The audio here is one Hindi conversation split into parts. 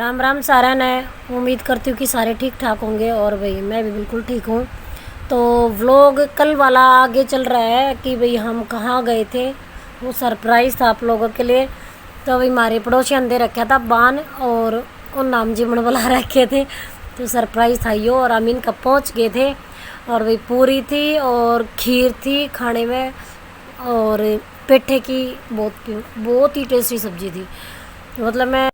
राम राम सारा ने। उम्मीद करती हूँ कि सारे ठीक ठाक होंगे और भाई मैं भी बिल्कुल ठीक हूँ। तो व्लॉग कल वाला आगे चल रहा है कि भाई हम कहाँ गए थे, वो सरप्राइज़ था आप लोगों के लिए। तो अभी हमारे पड़ोसियों ने रखा था बान और उन नाम जीवन बुला रखे थे, तो सरप्राइज़ था यो। और अमीन कब पहुँच गए थे और वही पूरी थी और खीर थी खाने में और पेठे की बहुत ही टेस्टी सब्जी थी। मतलब मैं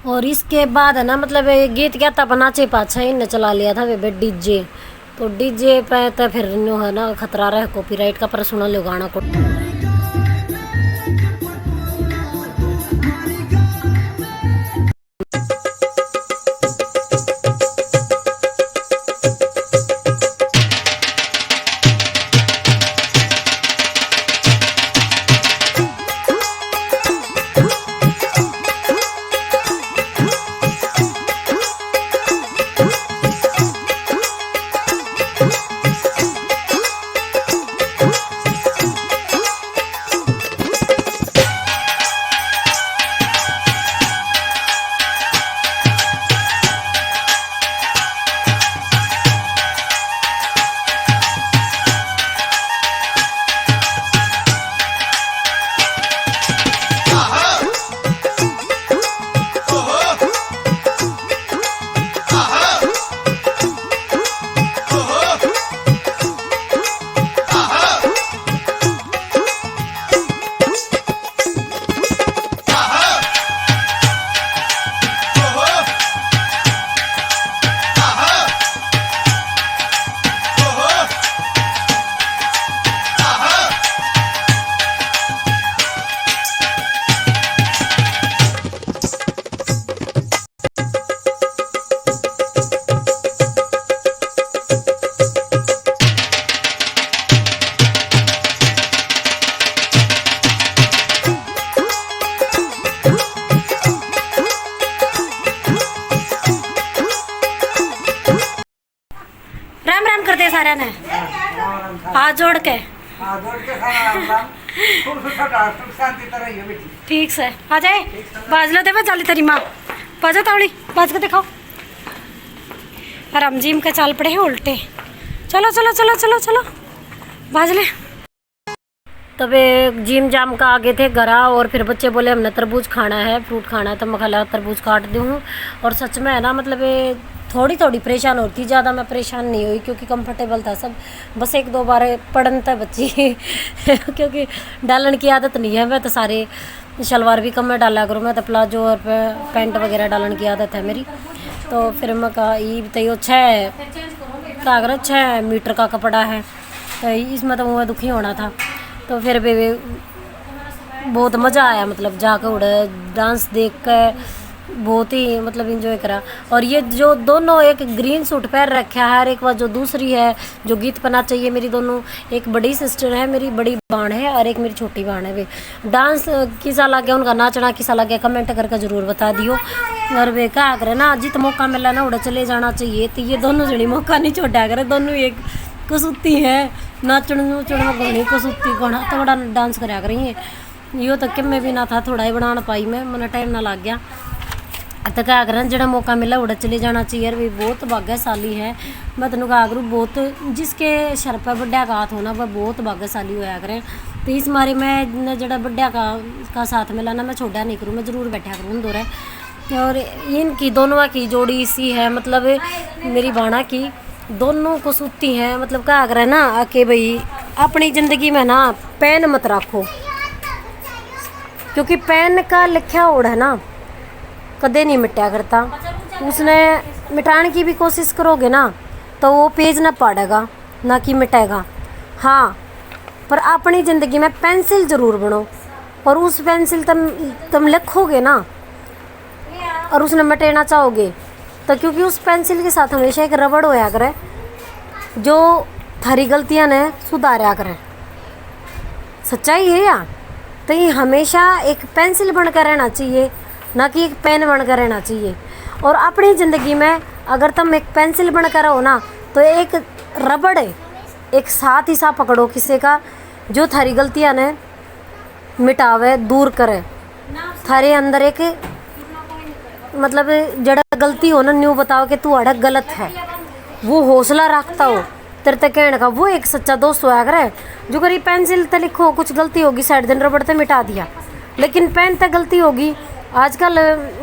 और इसके बाद है ना, मतलब ये गीत क्या था नाचे पाछा ही न चला लिया था वे डीजे। तो डीजे पे तो फिर है ना खतरा रहा कॉपीराइट का, पर सुना लो गाना को। राम राम करते सारे ने हाथ जोड़ के ठीक से आ जाए। बाज लो देवे चाली तेरी माँ बाजो तावड़ी बाज के दिखाओ। राम जिम के चाल पड़े हैं उल्टे। चलो चलो चलो चलो चलो बाज ले। तब जिम जाम का आगे थे घरा और फिर बच्चे बोले हमने तरबूज खाना है, फ्रूट खाना है, तो मैं खाला तरबूज काट दूँ। और सच में है ना, मतलब थोड़ी थोड़ी परेशान होती, ज़्यादा मैं परेशान नहीं हुई क्योंकि कंफर्टेबल था सब। बस एक दो बार पढ़न था बच्ची क्योंकि डालन की आदत नहीं है। मैं तो सारे शलवार भी कम में डाला करूँ, मैं तो प्लाजो और पैंट वगैरह डालन की आदत है मेरी। तो फिर मैं कहा ये बताइए 6 मीटर का कपड़ा है, तो इसमें तो मुँह दुखी होना था। तो फिर भी बहुत मज़ा आया, मतलब जाकर उड़े डांस देख कर बहुत ही मतलब इंजॉय करा। और ये जो दोनों एक ग्रीन सूट पहन रखा है हर एक बार, जो दूसरी है जो गीत पना चाहिए, मेरी दोनों एक बड़ी सिस्टर है, मेरी बड़ी बहन है और एक मेरी छोटी बहन है। वे डांस किसा लग गया, उनका नाचना किसा लग गया कमेंट करके ज़रूर बता दियो। और वे क्या करे ना, जित मौका मिला ना उड़ा चले जाना चाहिए। तो ये दोनों जनी मौका नहीं छोड़ा करे, दोनों एक कसुती है नाचण नूचण में घनी कसुती घना तो बड़ा डांस कराया करेंगे। यो तक मैं भी ना था, थोड़ा ही बना पाई मैं टाइम ना लग गया। तो क्या करें, जड़ा मौका मिला उड़ा चले जाना चाहिए। भी बहुत भाग्यशाली है, मैं तेन कहा करूँ, बहुत जिसके सर पर बड्डा का हाथ होना वह बहुत भाग्यशाली होया करें। तो इस मारे मैं जड़ा बड्डा का साथ मिला ना, मैं छोड़ा नहीं करूँ, मैं ज़रूर बैठा करूँ दो रहे। और इनकी दोनों की जोड़ी इसी है, मतलब मेरी बाणा की दोनों को सूती हैं। मतलब क्या करें ना कि भाई अपनी ज़िंदगी में ना पेन मत रखो, क्योंकि पेन का लिखा ओढ़ है ना कदे नहीं मिटा करता। उसने मिटाने की भी कोशिश करोगे ना तो वो पेज ना पाड़ेगा ना कि मिटाएगा। हाँ, पर अपनी ज़िंदगी में पेंसिल ज़रूर बनो, और उस पेंसिल तुम लिखोगे ना और उसने मिटाना चाहोगे तो, क्योंकि उस पेंसिल के साथ हमेशा एक रबड़ होया करे जो थारी गलतियां ने सुधारा करे। सच्चाई है या? तो ये हमेशा एक पेंसिल बनकर रहना चाहिए, ना कि एक पेन बनकर रहना चाहिए। और अपनी ज़िंदगी में अगर तुम एक पेंसिल बनकर रहो ना तो एक रबड़ है, एक साथ ही साथ पकड़ो किसी का जो थारी गलतियां ने मिटावे दूर करे। थारे अंदर एक मतलब जड़ा गलती हो ना न्यू बताओ कि तू अड़ा गलत है, वो हौसला रखता हो तेरे तक कहने का, वो एक सच्चा दोस्त होया करे। जो करी पेंसिल ते लिखो कुछ गलती होगी साइड दिन रबड़ ते मिटा दिया, लेकिन पेन तक गलती होगी। आजकल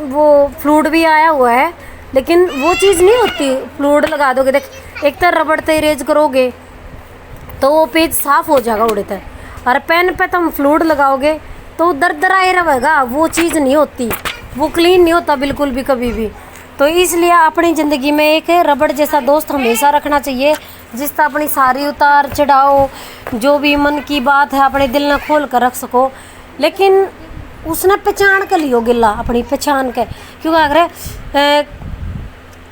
वो फ्लूइड भी आया हुआ है, लेकिन वो चीज़ नहीं होती। फ्लूइड लगा दोगे, देख एक तरह रबड़ ते इरेज करोगे तो वो पेज साफ हो जाएगा उड़े तक, और पेन पे तुम फ्लूइड लगाओगे तो दर दराए रहेगा, वो चीज़ नहीं होती, वो क्लीन नहीं होता बिल्कुल भी कभी भी। तो इसलिए अपनी ज़िंदगी में एक रबड़ जैसा दोस्त हमेशा रखना चाहिए, जिससे अपनी सारी उतार चढ़ाओ जो भी मन की बात है अपने दिल में खोल कर रख सको। लेकिन उसने पहचान कर लियो गिला अपनी पहचान के, क्योंकि अगर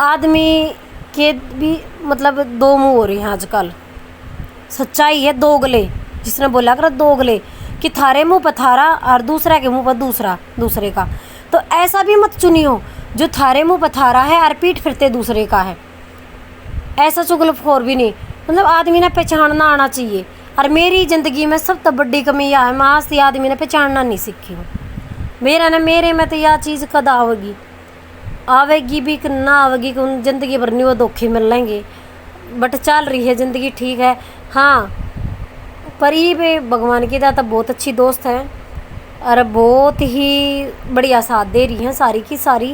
आदमी के भी मतलब दो मुँह हो रही हैं आजकल। सच्चाई है दो गले, जिसने बोला कर दो गले कि थारे मुँह पर थारा और दूसरे के मुँह पर दूसरे का। तो ऐसा भी मत चुनियो जो थारे मुँह पर थारा है और पीठ फिरते दूसरे का है। ऐसा चुगलखोर भी नहीं, मतलब आदमी ने पहचानना आना चाहिए। और मेरी ज़िंदगी में सब तो बड़ी कमी यह है, मैं आज से आदमी ने पहचानना नहीं सीखी हूँ। मेरे में तो यह चीज़ कद आवेगी भी कि ना आवेगी, कि ज़िंदगी भर नहीं वो धोखे मिल लेंगे। बट चल रही है ज़िंदगी, ठीक है। हाँ, पर ये भी भगवान की दाता बहुत अच्छी दोस्त है और बहुत ही बढ़िया साथ दे रही हैं सारी की सारी।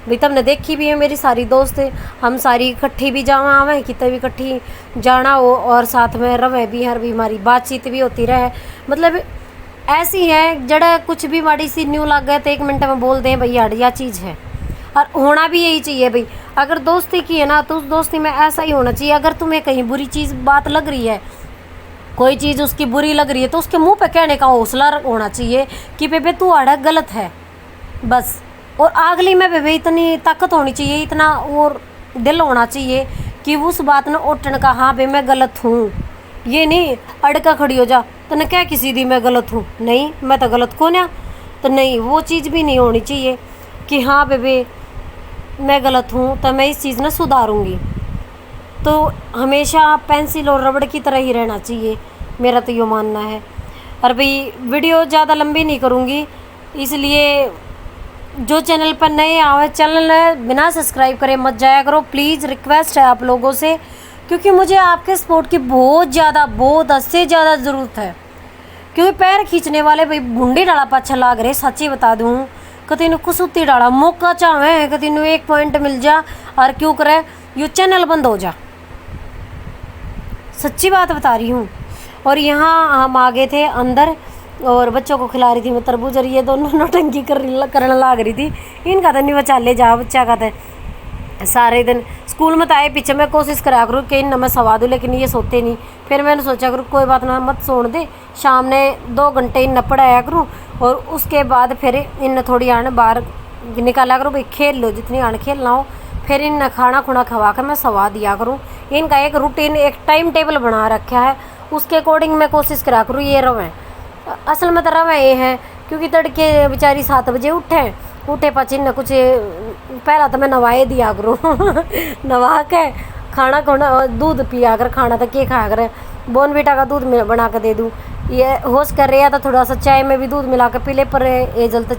भाई तुमने देखी भी है मेरी सारी दोस्त, हम सारी इकट्ठी भी जावा आवें कितने भी इकट्ठी जाना हो और साथ में रवे भी, हर भी हमारी बातचीत भी होती रहे। मतलब ऐसी है जड़ा कुछ भी माड़ी सी न्यू लग गए तो 1 मिनट में बोल दें भैया यह चीज़ है। और होना भी यही चाहिए भाई, अगर दोस्ती की है ना तो उस दोस्ती में ऐसा ही होना चाहिए। अगर तुम्हें कहीं बुरी चीज़ बात लग रही है, कोई चीज़ उसकी बुरी लग रही है, तो उसके मुंह पे कहने का हौसला होना चाहिए कि बेबे तू आड़ा गलत है बस। और अगली में बेबे इतनी ताकत होनी चाहिए, इतना और दिल होना चाहिए कि उस बात ने उठने का, हाँ भाई मैं गलत हूँ। ये नहीं अड़का खड़ी हो जा तो न क्या किसी दी मैं गलत हूँ, नहीं मैं तो गलत कौन है, तो नहीं वो चीज़ भी नहीं होनी चाहिए कि हाँ बेबे मैं गलत हूँ तो मैं इस चीज़ ने सुधारूँगी। तो हमेशा पेंसिल और रबड़ की तरह ही रहना चाहिए, मेरा तो ये मानना है। और भाई वीडियो ज़्यादा लंबी नहीं करूँगी, इसलिए जो चैनल पर नए आए चैनल बिना सब्सक्राइब करे मत जाया करो प्लीज़, रिक्वेस्ट है आप लोगों से, क्योंकि मुझे आपके सपोर्ट की बहुत हद से ज़्यादा ज़रूरत है। क्योंकि पैर खींचने वाले भाई भूंडी डाला पाछा लाग रहे, सच्ची बता दूँ। कति नु कुसुती डाला मौका चाहे, कति नु 1 पॉइंट मिल जा और क्यों करे यो चैनल बंद हो जा, सच्ची बात बता रही हूँ। और यहाँ हम आ गए थे अंदर और बच्चों को खिला रही थी मैं तरबूज, और ये दोनों नौटंकी करने लाग रही थी। इनका तो नहीं बचा ले जा बच्चा का तो सारे दिन स्कूल में तो आए पीछे मैं कोशिश करा करूँ कि इन मैं सवा दूँ, लेकिन ये सोते नहीं। फिर मैंने सोचा करूँ कोई बात ना, मत सोने दे, शाम ने 2 घंटे इन पढ़ाया करूँ और उसके बाद फिर इन थोड़ी आने बाहर निकाला करूँ, भाई खेल लो जितनी आने खेलना हो। फिर इन खाना खुना खवा कर मैं सवा दिया करूँ। इनका एक रूटीन, एक टाइम टेबल बना रखा है, उसके अकॉर्डिंग मैं कोशिश करा करूँ ये रवें। असल में तो रवें ये है क्योंकि तड़के बेचारी 7 बजे उठे पाची न कुछ पहला तो मैं नवाए दिया करूँ नवा के खाना खोना दूध पिया कर, खाना तो क्या खाया कर, बोनवीटा का दूध में बना कर दे दूँ। ये होश कर रहा था थोड़ा सा चाय में भी दूध मिला कर पी ले, पर ये जल्द